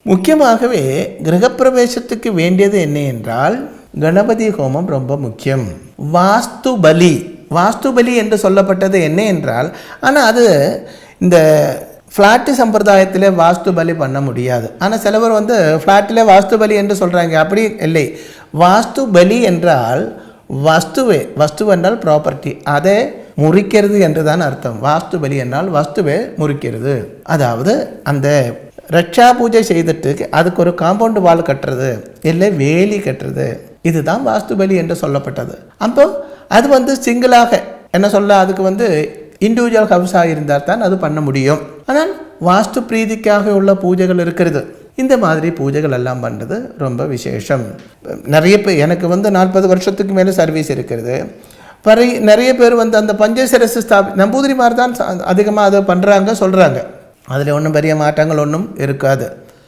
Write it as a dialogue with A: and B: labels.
A: முக்கியமாகவே கிரகப்பிரவேசத்துக்கு வேண்டியது என்ன என்றால் கணபதி ஹோமம் ரொம்ப முக்கியம். வாஸ்து பலி, வாஸ்து பலி என்று சொல்லப்பட்டது என்ன என்றால், ஆனால் அது இந்த ஃப்ளாட்டு சம்பிரதாயத்தில் வாஸ்து பலி பண்ண முடியாது. ஆனால் சிலவர் ஃப்ளாட்டில் வாஸ்து பலி என்று சொல்கிறாங்க. அப்படி இல்லை. வாஸ்து பலி என்றால் வஸ்து என்றால் ப்ராப்பர்ட்டி, அதை முறிக்கிறது என்று தான் அர்த்தம். வாஸ்து பலி என்றால் வஸ்துவை முறிக்கிறது. அதாவது அந்த ரட்சா பூஜை செய்துட்டு அதுக்கு ஒரு காம்பவுண்டு வால் கட்டுறது, இல்லை வேலி கட்டுறது, இதுதான் வாஸ்து பலி என்று சொல்லப்பட்டது. அப்போ அது சிங்கிளாக என்ன சொல்ல, அதுக்கு இண்டிவிஜுவல் ஹவுஸாக இருந்தால் தான் அது பண்ண முடியும். ஆனால் வாஸ்து பிரீதிக்காக உள்ள பூஜைகள் இருக்கிறது. இந்த மாதிரி பூஜைகள் எல்லாம் பண்ணுறது ரொம்ப விசேஷம். நிறைய பேர் எனக்கு 40 வருஷத்துக்கு மேலே சர்வீஸ் இருக்கிறது. நிறைய பேர் அந்த பஞ்சசரசு நம்பூதிரிமார் தான் அதிகமாக அதை பண்ணுறாங்க சொல்கிறாங்க. அதில் ஒன்றும் பெரிய மாற்றங்கள் ஒன்றும் இருக்காது.